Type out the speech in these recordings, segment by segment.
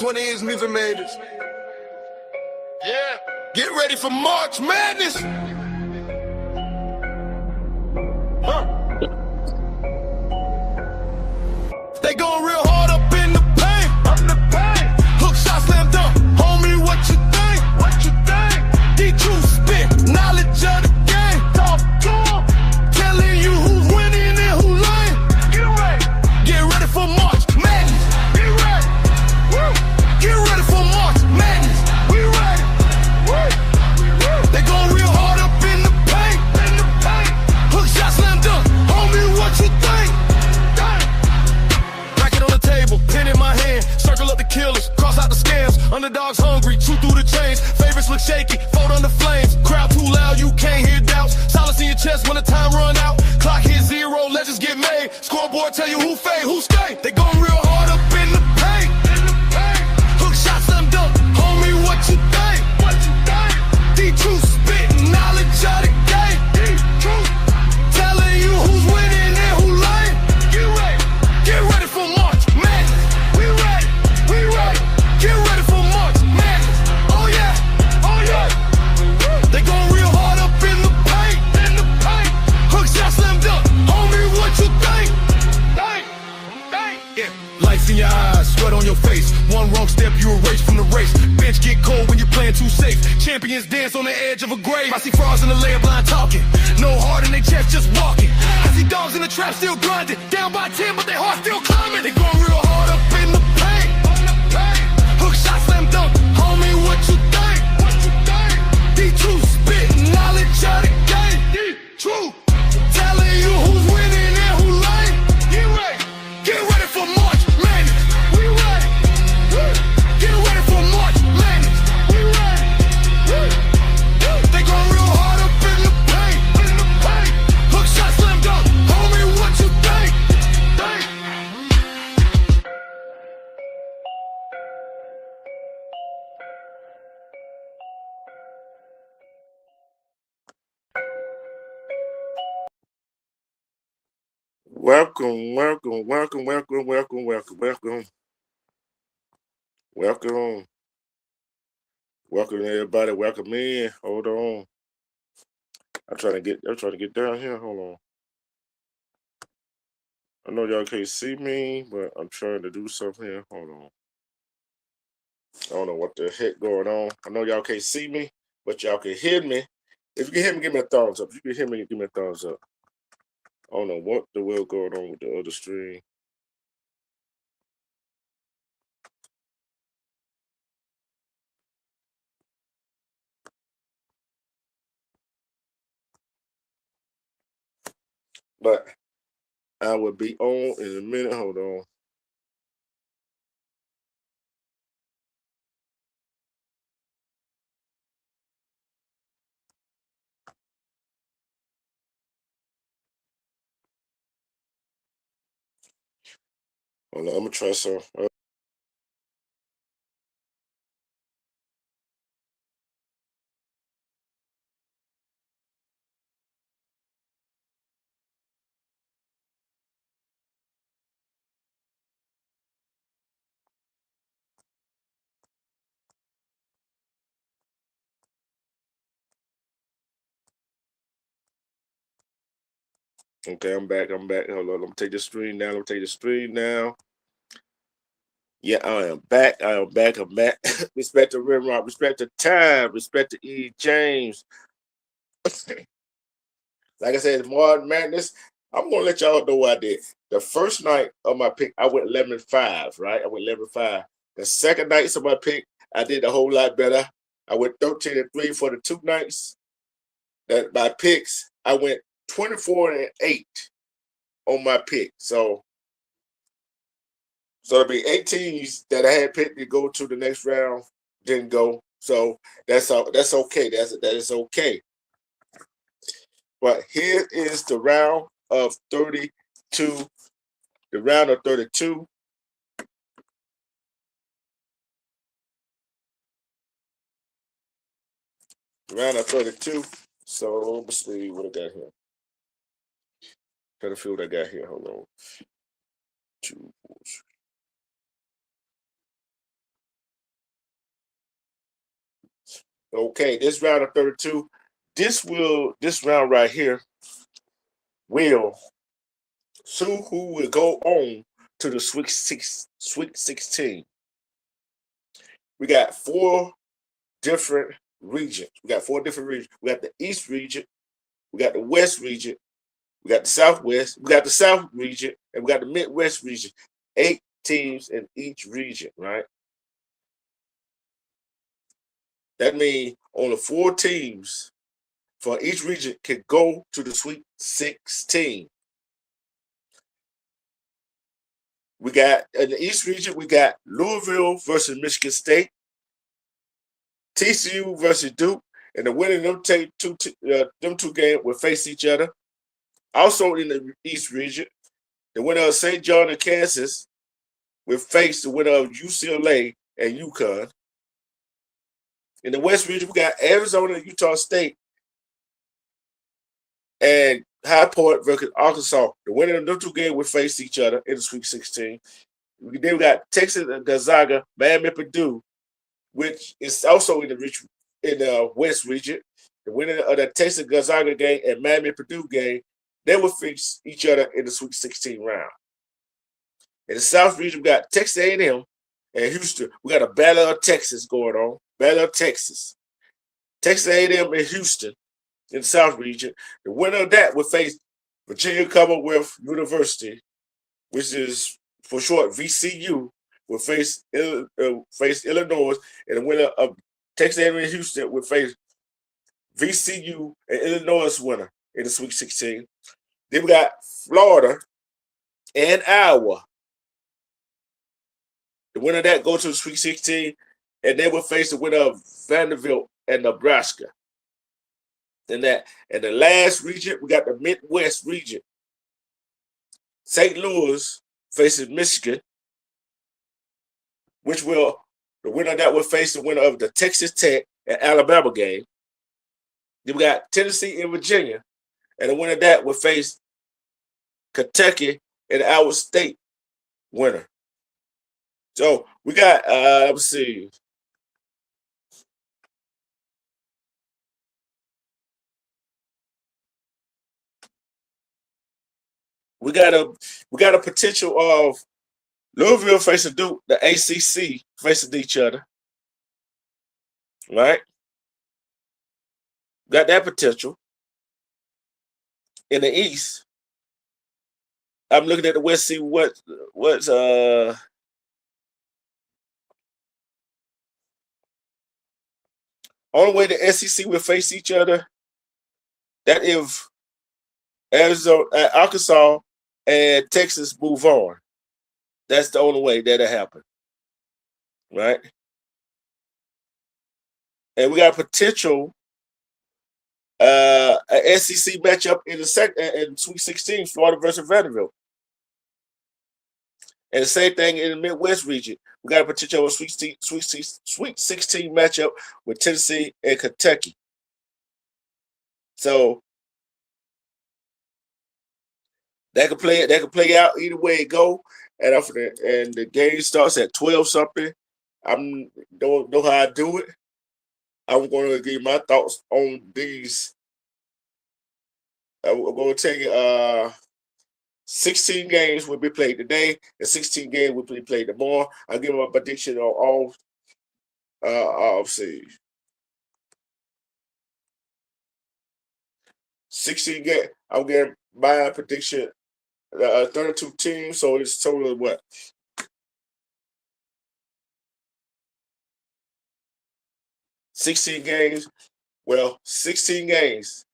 20 years Music Madness. Yeah. Get ready for March Madness. They going real hard up in the paint. Hook shot, slam dunk. Homie, what you think? D-True spit, knowledge of the game. Talk to 'em. Telling you who's winning and who lame. Get ready for March Madness. Get ready for March Madness. They going real hard up in the paint. Hook shot, slam dunk. Homie, what you think? Racket on the table, pen in my hand. Circle up the killers, cross out the scams. Underdogs hungry, chew through the chains. Favorites look shaky, fold under flames. Crowd too loud, you can't hear doubts. Silence in your chest when the time run out. Clock hit zero, legends get made. Scoreboard tell you who fade, who stay. They going real hard up in the paint. Hook shot, slam dunk. Homie, what you think? D-True spitting knowledge of the game. Telling you who's winning and who lame. Get ready for March Madness. Get ready for March Madness. Oh yeah. They going real hard up in the paint. Hook shot, slam dunk. Homie, what you think? Yeah. Lights in your eyes, sweat on your face. One wrong step, you erase from the race. Bench get cold when you're playing too safe. Champions dance on the edge of a grave. I see frauds in the layup line talking. No heart in their chest, just walking. I see dogs in the trap still grinding. Down by 10, but their heart still climbing. They going real hard up in the paint. Hook shot, slam dunk. Homie, what you think? D-True spitting knowledge of the game. D-True telling you who's winning and who lame. Get ready for March Madness. Get ready for March Madness. They going real hard up in the paint. Hook shot, slam dunk. Homie, what you think? Welcome everybody. Welcome in. Hold on. I'm trying to get down here. Hold on. I know y'all can't see me, but I'm trying to do something here. Hold on. I don't know what the heck going on. I know y'all can't see me, but y'all can hear me. If you can hear me, give me a thumbs up. If you can hear me, give me a thumbs up. I don't know what the hell going on with the other stream. But I will be on in a minute. Hold on. Hold on. I'm gonna try some. Okay, I'm back. Hold on. Let me take the screen now. Yeah, I am back. I'm back. Respect to Rimrock. Respect to Time. Respect to E. James. Like I said, March Madness. I'm gonna let y'all know what I did. The first night of my pick, I went 11-5, right? I went 11-5. The second night of my pick, I did a whole lot better. I went 13-3 for the 2 nights. That my picks, I went 24-8 on my pick. So it'll be 8 teams that I had picked to go to the next round, didn't go. So that's okay. That is okay. But here is the round of 32. The round of 32. Round of 32. So let's see what I got here. Trying to feel what I got here. Hold on. 2, Okay, this round of 32. This round right here will see who will go on to the Sweet 16. We got four different regions. We got the East region, we got the West region, we got the Southwest, we got the South region, and we got the Midwest region. 8 teams in each region, right? That means only 4 teams for each region can go to the Sweet 16. We got in the East region, we got Louisville versus Michigan State, TCU versus Duke, and the winner of them two games will face each other. Also in the East region, the winner of St. John and Kansas will face the winner of UCLA and UConn. In the West region, we got Arizona and Utah State and High Point versus Arkansas. The winner of them two games will face each other in the Sweet 16. Then we got Texas and Gonzaga, Miami, Purdue, which is also in the West region. The winner of the Texas Gonzaga game and Miami Purdue game, they will face each other in the Sweet 16 round. In the South region, we got Texas A&M and Houston. We got a Battle of Texas going on. Battle of Texas. Texas A&M and Houston in the South region. The winner of that will face Virginia Commonwealth University, which is for short VCU, will face Illinois, and the winner of Texas A&M and Houston will face VCU and Illinois winner in the Sweet 16. Then we got Florida and Iowa. The winner of that go to the Sweet 16, and they will face the winner of Vanderbilt and Nebraska. Then in the last region, we got the Midwest region. St. Louis faces Michigan, the winner of that will face the winner of the Texas Tech and Alabama game. Then we got Tennessee and Virginia, and the winner of that will face Kentucky and Iowa State winner. So we got let's see. We got a potential of Louisville facing Duke, the ACC facing each other, right? Got that potential. In the East, I'm looking at the West, see what's only way the SEC will face each other, that if Arizona, Arkansas, and Texas move on. That's the only way that'll happen, right? And we got a potential a SEC matchup in in Sweet 16, Florida versus Vanderbilt. And the same thing in the Midwest region. We got a potential Sweet 16 matchup with Tennessee and Kentucky. So that could play out either way it go. And the game starts at 12 something. I don't know how I do it. I'm going to give my thoughts on these. I'm going to take 16 games will be played today, and 16 games will be played tomorrow. I'll give my prediction on all. I'll see. 16 games. I'm getting my prediction. 32 teams, so it's total of what? 16 games. Well, 16 games.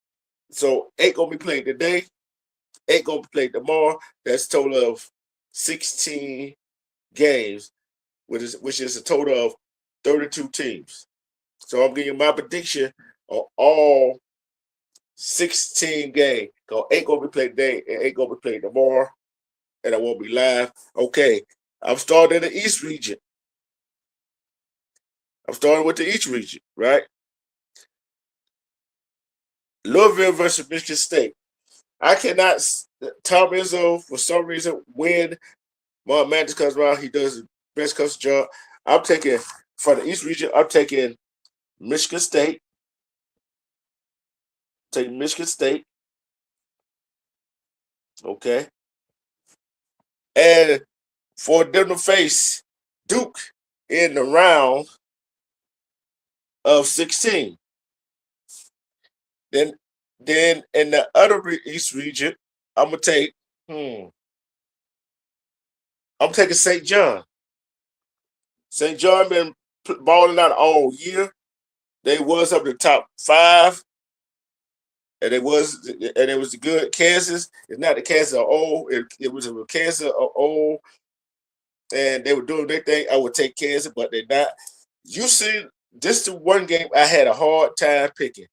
So 8 gonna be played today. 8 gonna be played tomorrow. That's a total of 16 games, which is a total of 32 teams. So I'm giving my prediction on all 16 games. Because 8 gonna be played today and 8 gonna be played tomorrow. And I won't be live. Okay. I'm starting in the East region. I'm starting with the East region, right? Louisville versus Michigan State. I cannot. Tom Izzo, for some reason, when Mark Madness comes around, he does the best coach job. I'm taking for the East region. I'm taking Michigan State. Take Michigan State. Okay. And for them to face Duke in the round of 16. Then in the other East region, I'm gonna take I'm taking St. John. St. John been balling out all year. They was up the top 5, and it was good. Kansas. It's not the Kansas of old. It was a Kansas of old, and they were doing their thing. I would take Kansas, but they're not. You see, this is the one game I had a hard time picking.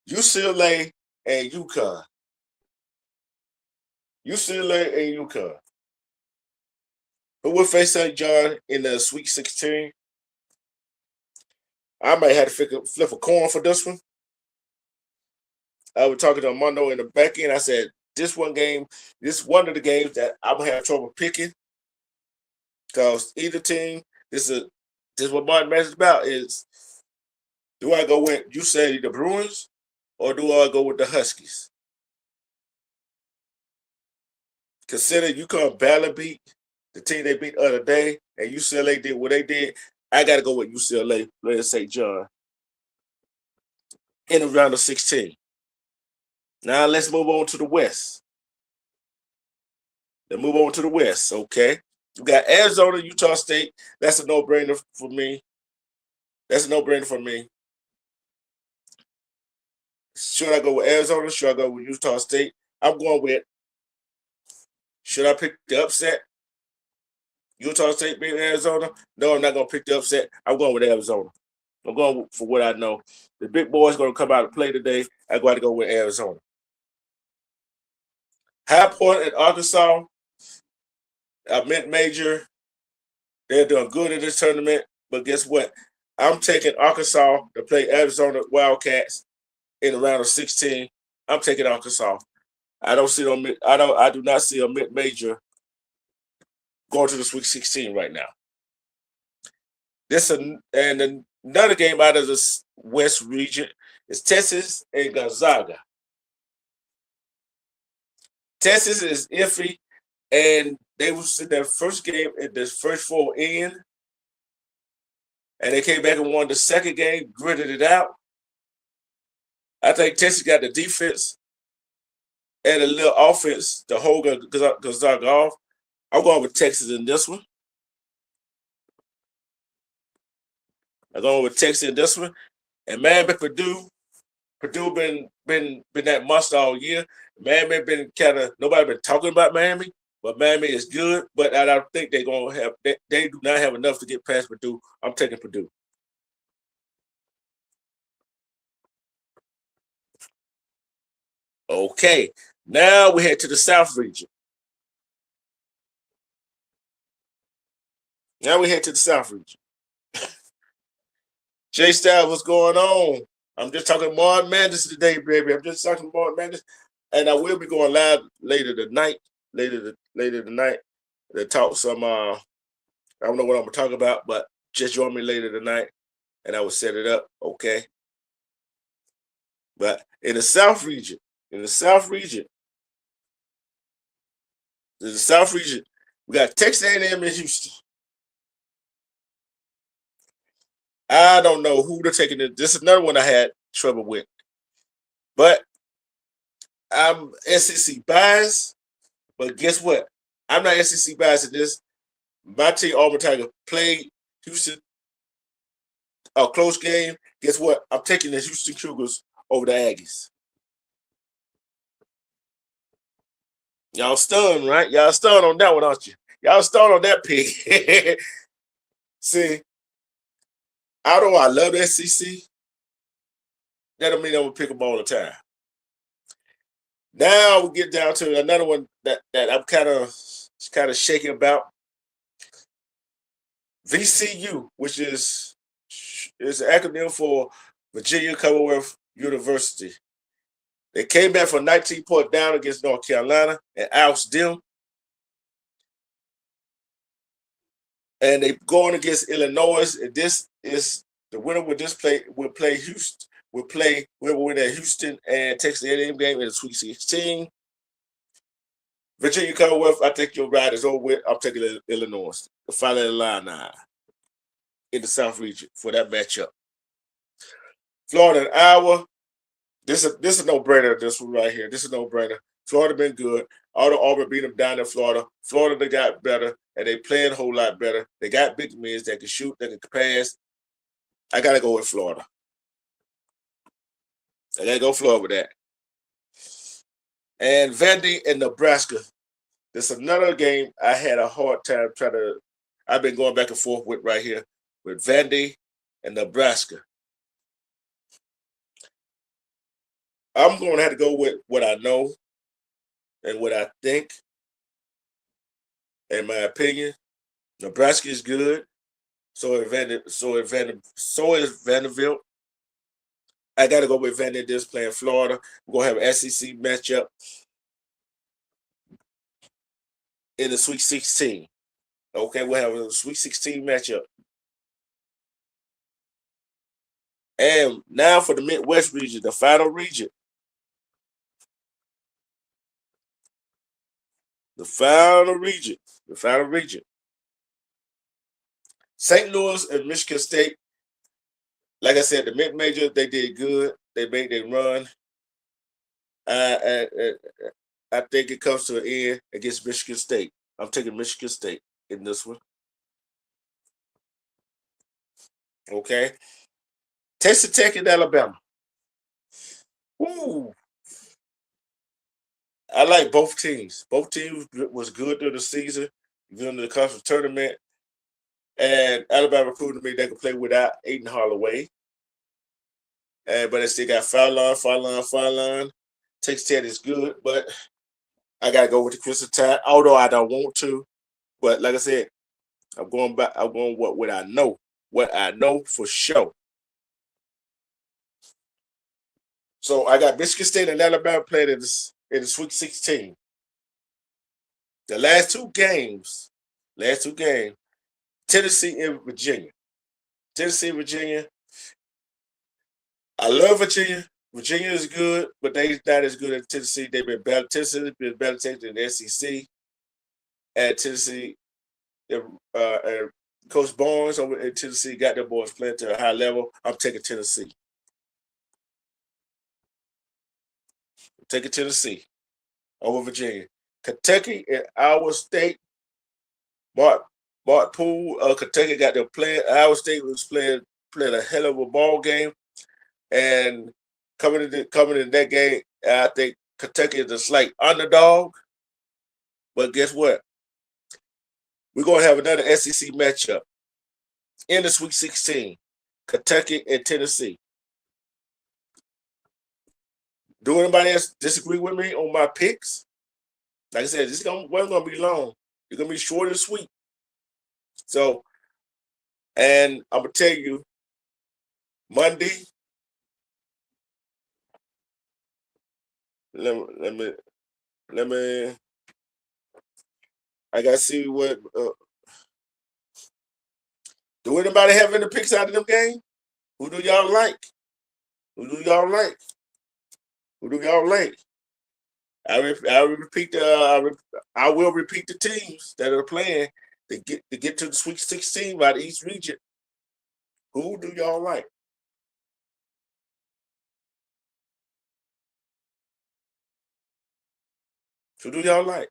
UCLA and UConn. UCLA and UConn. Who will face St. John in the Sweet 16? I might have to flip a coin for this one. I was talking to Armando in the back end. I said, this one is one of the games that I'm going to have trouble picking. Because either team, this is what Martin Madness is about, is do I go with, you say, the Bruins, or do I go with the Huskies? Consider UConn barely beat the team they beat the other day, and UCLA did what they did. I got to go with UCLA, let's St. John, in the round of 16. Now let's move on to the West. Okay. We got Arizona, Utah State. That's a no-brainer for me. Should I go with Arizona? Should I go with Utah State? I'm going with, should I pick the upset? Utah State beat Arizona? No, I'm not going to pick the upset. I'm going with Arizona. I'm going for what I know. The big boys going to come out and play today. I'm going to go with Arizona. High Point at Arkansas, a mid-major. They're doing good in this tournament, but guess what? I'm taking Arkansas to play Arizona Wildcats in the round of 16. I'm taking Arkansas. I do not see a mid-major going to the Sweet 16 right now. And another game out of the West region is Texas and Gonzaga. Texas is iffy, and they was in their first game in the first 4 in, and they came back and won the second game, gritted it out. I think Texas got the defense and a little offense to hold Gonzaga off. I'm going with Texas in this one. And man, but Purdue been that monster all year. Miami been nobody been talking about Miami, but Miami is good. But I don't think they're gonna have. They do not have enough to get past Purdue. I'm taking Purdue. Okay, now we head to the South region. Jay Styles, what's going on? I'm just talking Martin Madness today, baby. And I will be going live later tonight to talk some. I don't know what I'm gonna talk about, but just join me later tonight, and I will set it up. Okay. But in the South region, we got Texas A&M and Houston. I don't know who they're taking. This is another one I had trouble with, but I'm SEC biased. But guess what? I'm not SEC biased in this. My team, Auburn Tiger, played Houston a close game. Guess what? I'm taking the Houston Cougars over the Aggies. Y'all stunned, right? Y'all stunned on that one, aren't you? Y'all stunned on that pick. See, although I love the SEC, that don't mean I'm gonna pick them all the time. Now we get down to another one that I'm kind of shaking about. VCU, which is an acronym for Virginia Commonwealth University. They came back from 19-point down against North Carolina and ousted them. And they going against Illinois, and this is The winner would play Houston. Would play whoever win that Houston and Texas A&M game in the Sweet 16. Virginia Commonwealth, I think your ride is over with. I'm taking Illinois, the final line in the South region for that matchup. Florida and Iowa. This is a no-brainer. This one right here. This is a no-brainer. Florida been good. Although Auburn beat them down in Florida, Florida they got better and they playing a whole lot better. They got big men that can shoot, that can pass. I gotta go with Florida. I gotta go Florida with that. And Vandy and Nebraska. This is another game I had a hard time trying to. I've been going back and forth with right here with Vandy and Nebraska. I'm going to have to go with what I know and what I think. In my opinion, Nebraska is good. So is Vanderbilt. I got to go with Vandy this playing Florida. We're going to have an SEC matchup in the Sweet 16. Okay, we'll have a Sweet 16 matchup. And now for the Midwest region, the final region. The final region. St. Louis and Michigan State. Like I said, the mid-major, they did good. They made their run. I think it comes to an end against Michigan State. I'm taking Michigan State in this one. Okay. Texas Tech and Alabama. Ooh. I like both teams. Both teams was good during the season, during the conference tournament. And Alabama proved to me they could play without Aiden Holloway. But they still got Fallon. Texas Tech is good, but I gotta go with the Crimson Tide, although I don't want to. But like I said, I'm going what I know. What I know for sure. So I got Michigan State and Alabama playing in the Sweet 16. The last two games, Tennessee and Virginia. I love Virginia. Virginia is good, but they're not as good as Tennessee. They've been better. Tennessee has been better than the SEC. And Tennessee, Coach Barnes over in Tennessee got their boys playing to a high level. I'm taking Tennessee. Over Virginia. Kentucky and Iowa State. Mark Poole, Kentucky got their playing. Iowa State was playing a hell of a ball game. And coming in that game, I think Kentucky is a slight underdog. But guess what? We're going to have another SEC matchup in the Sweet 16. Kentucky and Tennessee. Do anybody else disagree with me on my picks? Like I said, this wasn't going to be long. It's going to be short and sweet. So, and I'm going to tell you, Monday, let me, I got to see what, do anybody have any picks out of them game? Who do y'all like? I will repeat the teams that are playing to get to the Sweet 16 by the East region. Who do y'all like? Who do y'all like?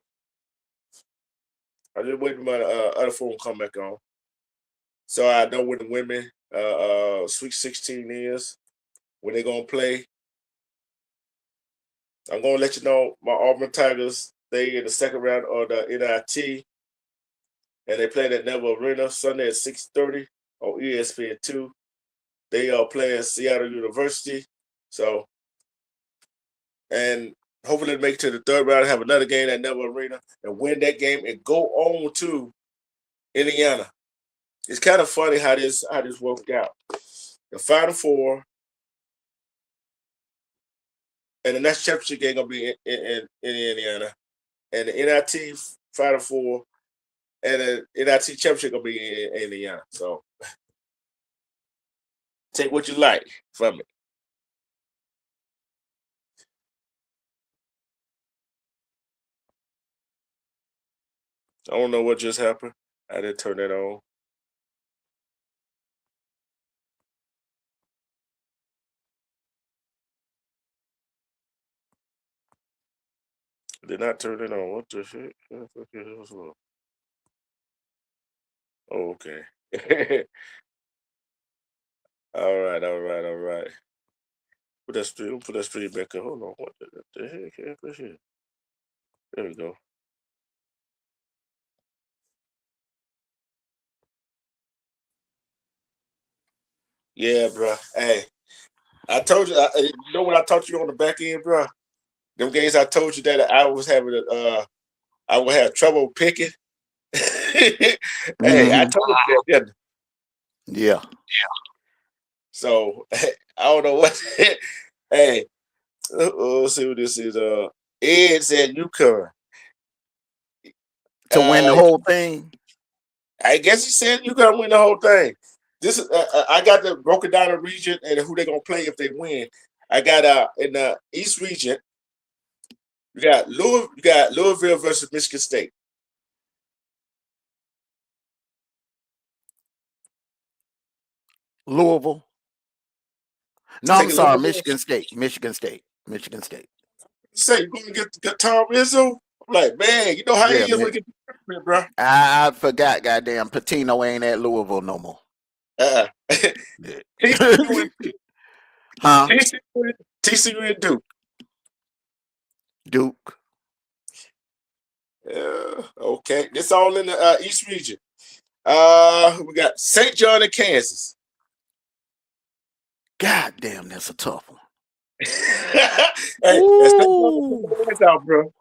I'm just waiting for my other phone to come back on. So I know when the women Sweet 16 is, when they're gonna play. I'm gonna let you know my Auburn Tigers, they in the second round of the NIT, and they playing at Neville Arena Sunday at 6:30 on ESPN2. They are playing Seattle University. So, and hopefully they make it to the third round, have another game at Neville Arena, and win that game and go on to Indiana. It's kind of funny how this worked out. The Final Four and the next championship game gonna be in Indiana, and the NIT Final Four and the NIT championship gonna be in Indiana. So Take what you like from it. I don't know what just happened. I didn't turn that on. Did not turn it on. What the shit? Oh, okay. All right, all right, all right. Put that stream back up. Hold on. What the heck is this shit? There we go. Yeah, bro. Hey, I told you. You know what I taught you on the back end, bro? Them games I told you that I was having I would have trouble picking. Hey, I told you that, didn't I? Yeah. So I don't know what. Hey, let's see what this is. Ed said UConn. To win the whole thing. I guess he said you gotta win the whole thing. This is I got the broken down the region and who they're gonna play if they win. I got in the East region. You got Louisville versus Michigan State. Louisville. No, I'm Taking sorry, Louisville. Michigan State. Michigan State. Michigan State. Say you gonna get Tom Izzo? I'm like, man, you know how Yeah, he is when man. he get the tournament, bro. I forgot, goddamn, Patino ain't at Louisville no more. Huh? TCU and Duke. Duke. Okay. This all in the East region. We got St. John and Kansas. God damn, that's a tough one. Hey, that's out, bro.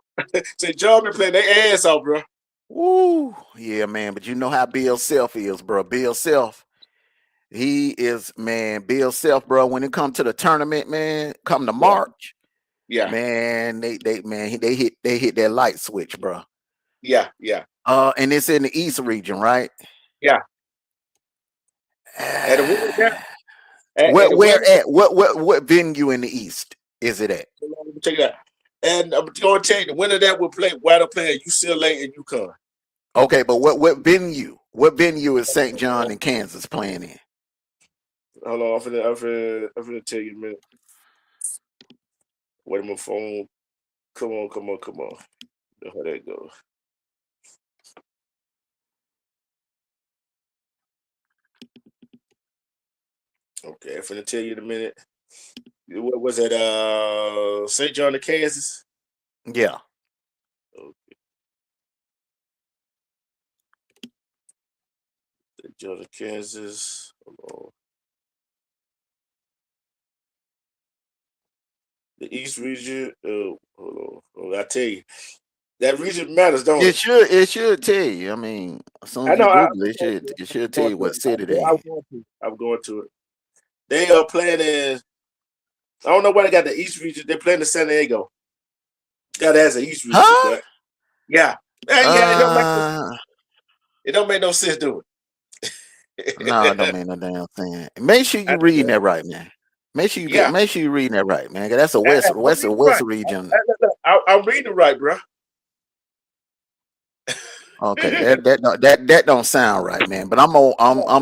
St. John been playing their ass out, bro. Woo. Yeah, man. But you know how Bill Self is, bro. Bill Self. He is, man, Bill Self, bro. When it comes to the tournament, man, come to March. Yeah. Man, they hit that light switch, bro. Yeah. And it's in the East region, right? Yeah. What venue in the East is it at? Check it out. And I'm going to tell you, the winner of that will play while playing UCLA and UConn. Okay, but what venue? What venue is St. John and Kansas playing in? Hold on, I'm finna tell you in a minute. Wait, my phone. Come on. How that goes. Okay, I'm finna tell you in a minute. What was it? St. John and Kansas? Yeah. Okay. St. John and Kansas. Hold on. The East region. Hold on. I tell you, that region matters, don't it? It should tell you. I mean, as soon as you Google it should tell you what city they in. I'm going to it. They are playing in. I don't know why they got the East region. They're playing in San Diego. That has an East region. Huh? But yeah. It don't make no sense, do it? No, it don't make no damn sense. Make sure you reading that right, man. Make sure you reading that right, man. That's a west region. I'm reading it right, bro. Okay, that don't sound right, man. But I'm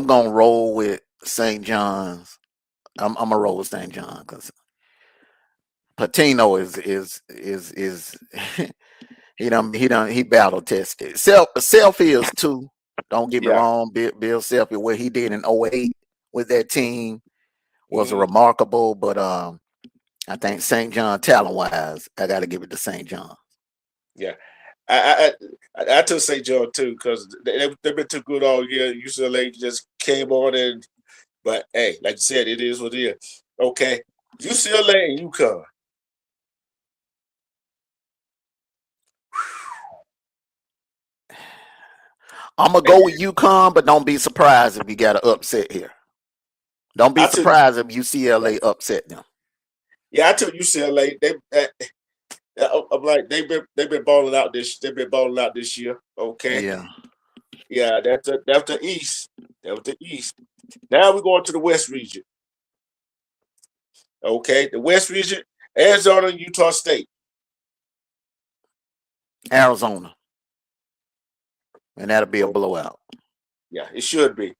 gonna roll with St. John's. I'm gonna roll with St. John because Patino is he battle tested. Self is too. Don't get me wrong. Bill Self, what he did in 08 with that team was remarkable. But I think St. John talent wise, I got to give it to St. John. Yeah. I took St. John too because they've been too good all year. UCLA just came on but hey, like you said, it is what it is. Okay, UCLA and UConn. I'm gonna go with UConn, but don't be surprised if you got an upset here. Don't be surprised if UCLA upset them. Yeah, I took UCLA. I'm like they've been balling out this. They've been balling out this year. Okay. Yeah. That's the East. That was the East. Now we're going to the West region. Okay, the West region, Arizona, Utah State. Arizona. And that'll be a Oh, blowout. yeah, it should be.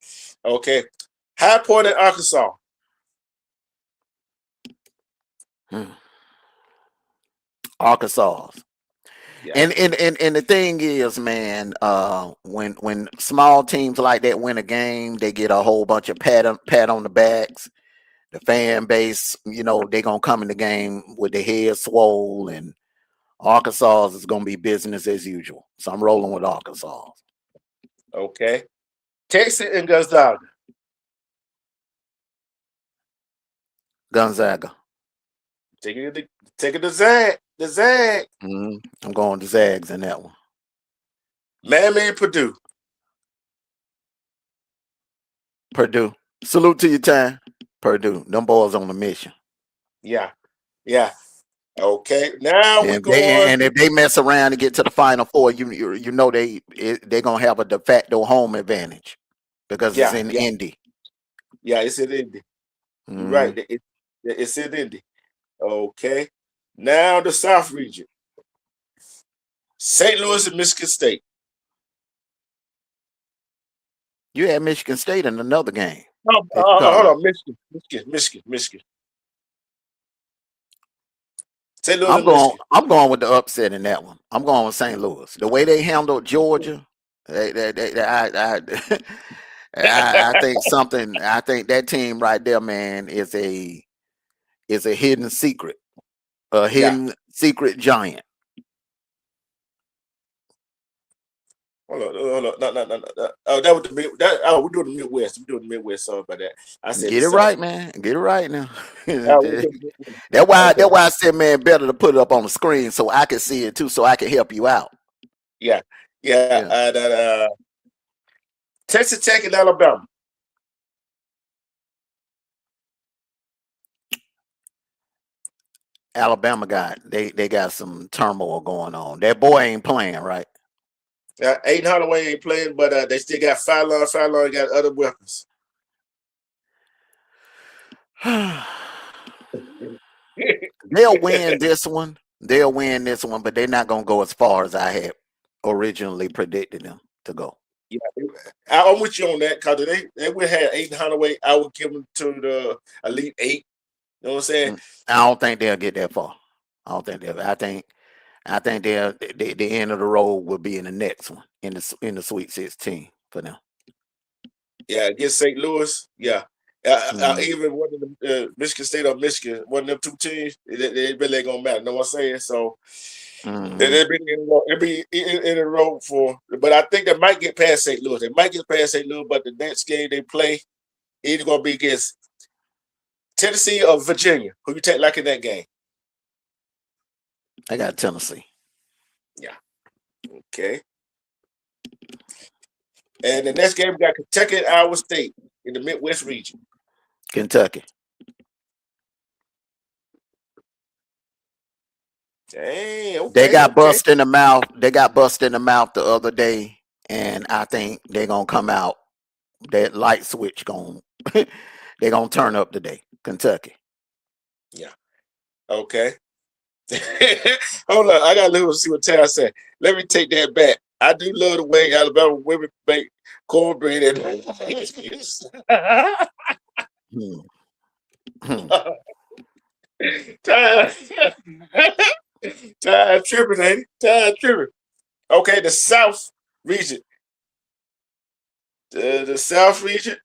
Okay. High Point in Arkansas. Arkansas. Yeah. And the thing is, man, when small teams like that win a game, they get a whole bunch of pat on the backs. The fan base, you know, they're gonna come in the game with their heads swole, and Arkansas is gonna be business as usual. So I'm rolling with Arkansas. Okay. Texas and Gonzaga. Gonzaga. Take it to Zag. The Zag. I'm going to Zags in that one. Miami and Purdue. Purdue. Salute to your time. Purdue. Them boys on a mission. Yeah. Yeah. Okay. Now we go on. And if they mess around and get to the Final Four, you know they're gonna have a de facto home advantage because it's in Indy. Yeah, it's in Indy. Right. It's in Indy. Okay. Now the South region. St. Louis and Michigan State. You had Michigan State in another game. Hold on, Michigan. St. Louis I'm going with the upset in that one. I'm going with St. Louis. The way they handled Georgia, I think something. I think that team right there, man, is a hidden secret, a hidden secret giant. Hold on. No. Oh, that was we're doing the Midwest. We're doing the Midwest. Sorry about that. I said get it right, man. Get it right now. That's why I said, man, better to put it up on the screen so I can see it too, so I can help you out. Yeah. Texas Tech and Alabama. Alabama they got some turmoil going on. That boy ain't playing, right? Aiden Holloway ain't playing, but they still got Fallon got other weapons. They'll win this one, but they're not gonna go as far as I had originally predicted them to go. Yeah, I'm with you on that because they would have Aiden Holloway. I would give them to the Elite Eight. You know what I'm saying? I don't think they'll get that far. I think they'll the end of the road will be in the next one in the Sweet 16 for them. Yeah, against St. Louis. Yeah. Even one of the Michigan State or Michigan, one of them two teams, they really ain't gonna matter. You know what I'm saying? So they'll be in a row for. But I think they might get past St. Louis. They might get past St. Louis, but the next game they play either gonna be against Tennessee or Virginia. Who you take like in that game? I got Tennessee. Yeah. Okay. And the next game we got Kentucky and Iowa State in the Midwest region. Kentucky. Dang, okay, they got bust in the mouth. They got bust in the mouth the other day, and I think they're gonna come out. That light switch they're gonna turn up today. Kentucky. Yeah. Okay. Hold on, I gotta see what Tara said. Let me take that back. I do love the way Alabama women make cornbread and Tired tripping, ain't it? Tired tripping. Okay, the South region. The South region.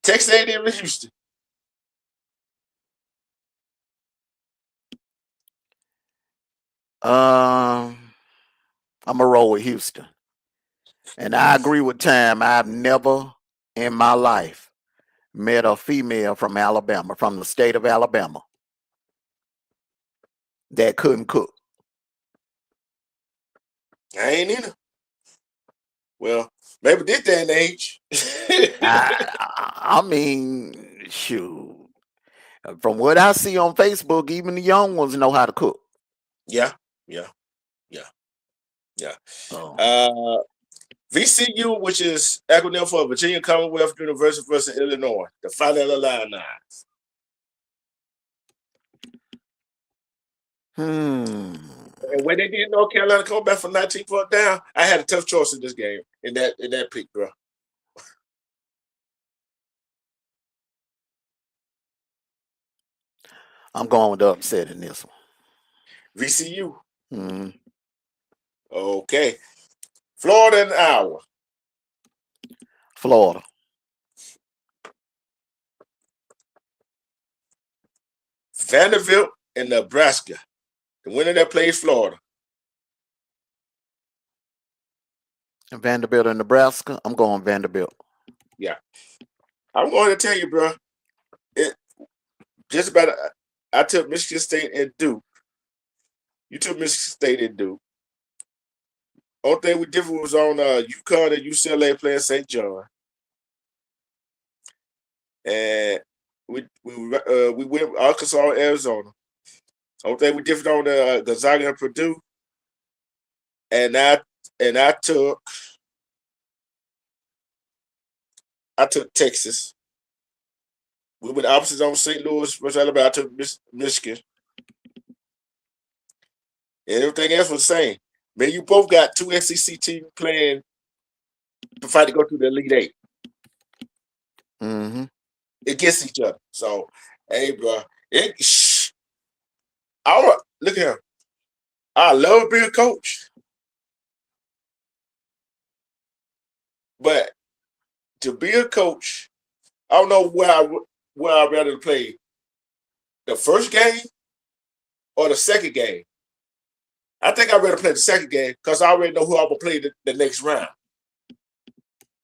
Texas A&M and Houston. I'm gonna roll with Houston. And I agree with Tam. I've never in my life met a female from Alabama, from the state of Alabama, that couldn't cook. I ain't either. Well, maybe this day and age. I mean, shoot. From what I see on Facebook, even the young ones know how to cook. Yeah. VCU, which is acronym for Virginia Commonwealth University versus Illinois, the Final Illini. Hmm. And when they did North Carolina come back from 19 foot down, I had a tough choice in this game in that pick, bro. I'm going with the upset in this one. VCU. Mm. Okay. Florida and Iowa. Florida. Vanderbilt and Nebraska. The winner that plays Florida. Vanderbilt and Nebraska. I'm going Vanderbilt. Yeah. I'm going to tell you, bro. It just about. I took Michigan State and Duke. You took Michigan State and Duke. Only thing we different was on UConn and UCLA playing St. John, and we went Arkansas and Arizona. Only thing we different on Gonzaga and Purdue, and I took Texas. We went opposites on St. Louis versus Alabama. I took Michigan. And everything else was the same. Man, you both got two SEC teams playing to fight to go to the Elite Eight against each other. So, hey, bro, look at him. I love being a coach, but to be a coach, I don't know where I'd rather play the first game or the second game. I think I'd rather play the second game because I already know who I'm gonna play the next round.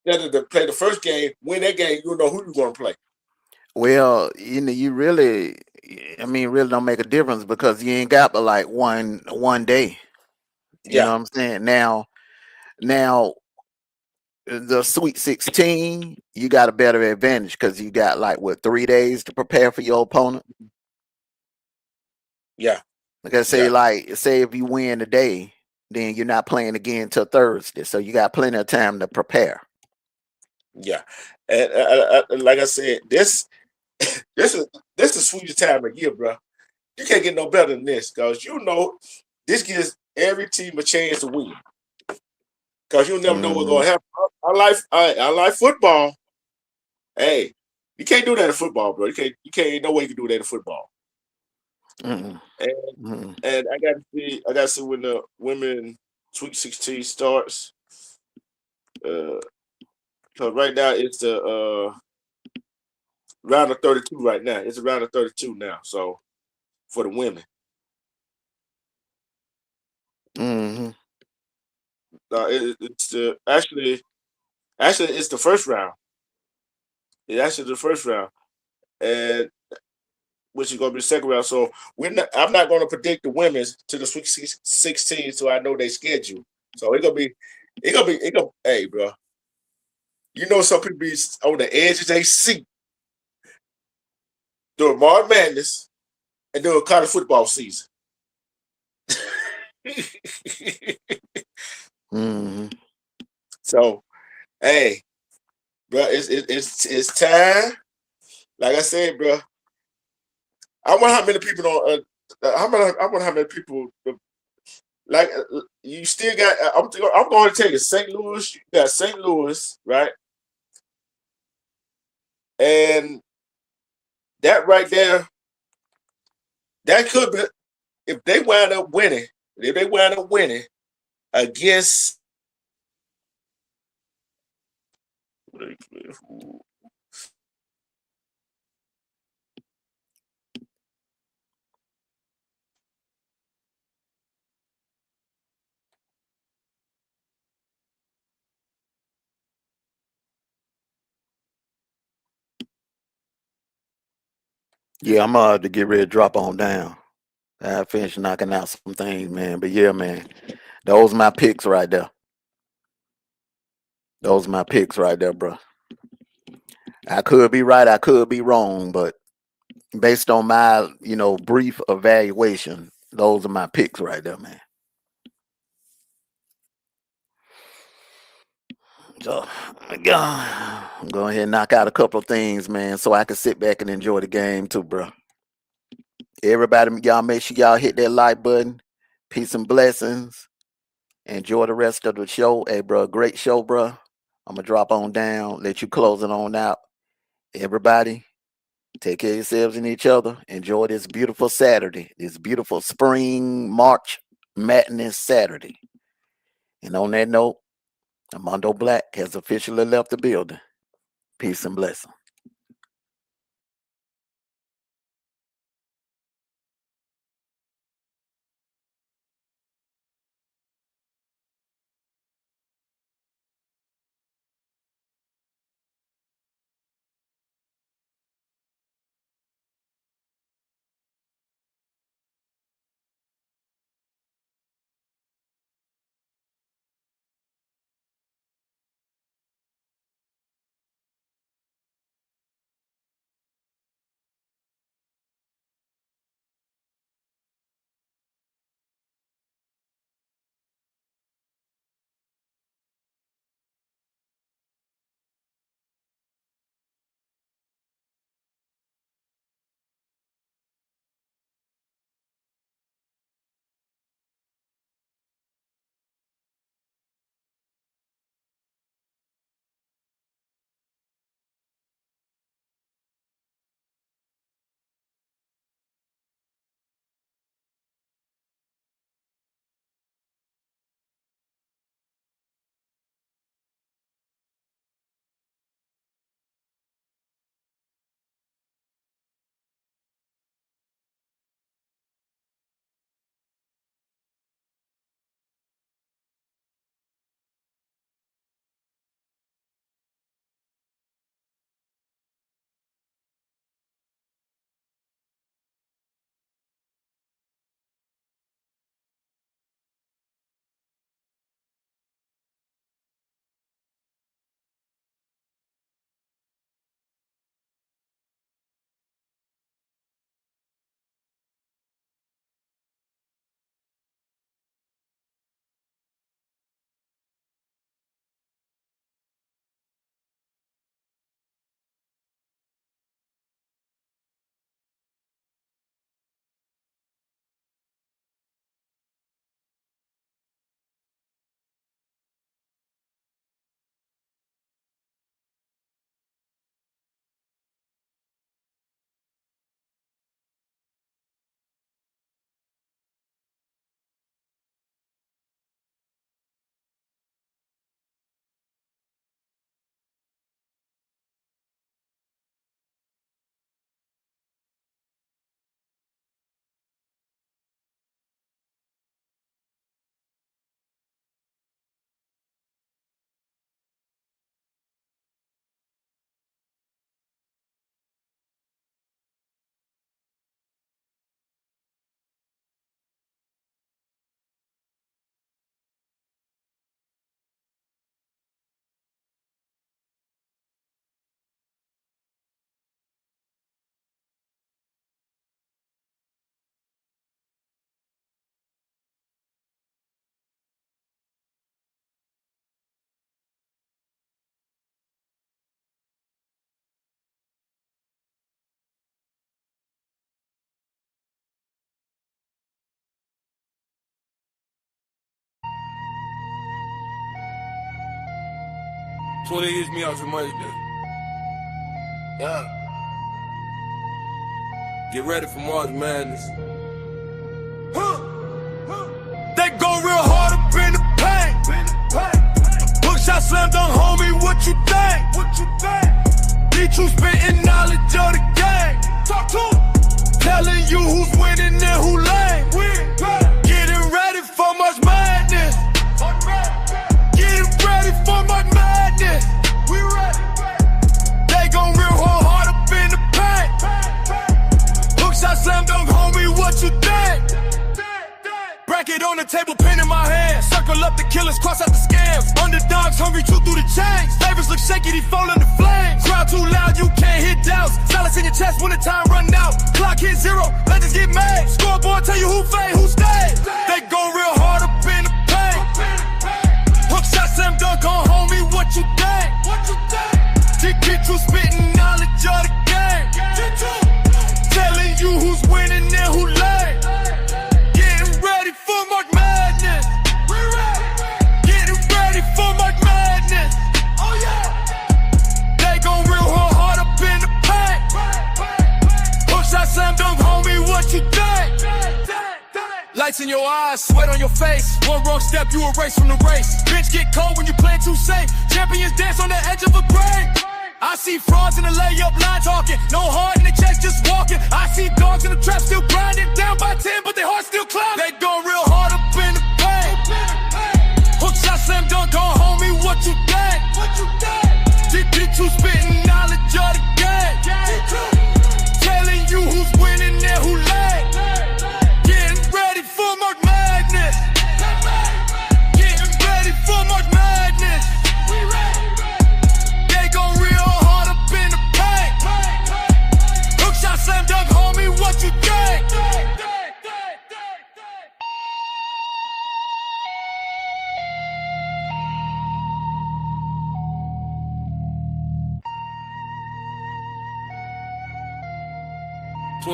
Rather than play the first game, win that game, you know who you're gonna play. Well, you really, really don't make a difference because you ain't got but like one day. You know what I'm saying? Now, the Sweet 16, you got a better advantage because you got like 3 days to prepare for your opponent. Yeah. Because say if you win today, then you're not playing again till Thursday, so you got plenty of time to prepare. Yeah, and like I said, this is the sweetest time of year, bro. You can't get no better than this because this gives every team a chance to win. Because you never know what's gonna happen. I like football. Hey, you can't do that in football, bro. You can't. No way you can do that in football. And I got to see when the women Sweet 16 starts. Because right now it's the round of 32 right now. It's a round of 32 now. So for the women. It's actually it's the first round. It's actually the first round. And which is gonna be the second round. So I'm not gonna predict the women's to the Sweet 16 so I know their schedule. So it's gonna hey bro. You know some people be on the edge of their seat during March Madness and during college football season. So, hey, bro, it's time. Like I said, bro, I wonder how many people don't. I wonder how many people like. You still got. I'm going to tell you, St. Louis. You got St. Louis, right? And that right there, that could be if they wind up winning. If they wind up winning against. Yeah, I'm to get ready to drop on down. I finished knocking out some things, man. But yeah, man, those my picks right there. Those my picks right there, bro. I could be right, I could be wrong, but based on my, brief evaluation, those are my picks right there, man. So, I'm going to go ahead and knock out a couple of things, man, so I can sit back and enjoy the game too, bro. Everybody, y'all make sure y'all hit that like button. Peace and blessings. Enjoy the rest of the show. Hey, bro, great show, bro. I'm going to drop on down, let you close it on out. Everybody, take care of yourselves and each other. Enjoy this beautiful Saturday, this beautiful spring March Madness Saturday. And on that note, Armando Black has officially left the building. Peace and blessings. So they hits me out too much, though. Yeah. Get ready for March Madness. They go real hard up in the paint. Hook shot, slam dunk, homie, what you think? Need you spitting knowledge of the game. Talk to him. Telling you who's winning and who lame. Getting ready for March Madness. Getting ready for March Madness. We ready. They gon' real hard up in the paint. Hook shot, slam dunk, homie, what you think? Bracket on the table, pen in my hand. Circle up the killers, cross out the scams. Underdogs hungry, chew through the chains. Favorites look shaky, they fall in the flames. Crowd too loud, you can't hit doubts. Silence in your chest when the time run out. Clock hit zero, legends get made. Scoreboard tell you who fade, who stayed. They go real hard up in the paint. Hook shot, slam dunk on homie, what you think? Get you spitting knowledge of the game. Telling you who's winning and in your eyes, sweat on your face. One wrong step, you erase from the race. Bitch get cold when you play too safe. Champions dance on the edge of a grave. I see frauds in the layup line talking. No heart in the chest, just walking. I see dogs in the trap still grinding. Down by 10, but their heart still climbing. They going real hard up in the paint. Hook shot, slam dunk on homie, what you think? D2 spitting knowledge of the game. Telling you who's winning and who late. Getting ready for March Madness. Getting ready for March Madness. They go real hard up in the paint. Hook shot, slam dunk, homie, what you think?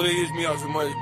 Years me out for money.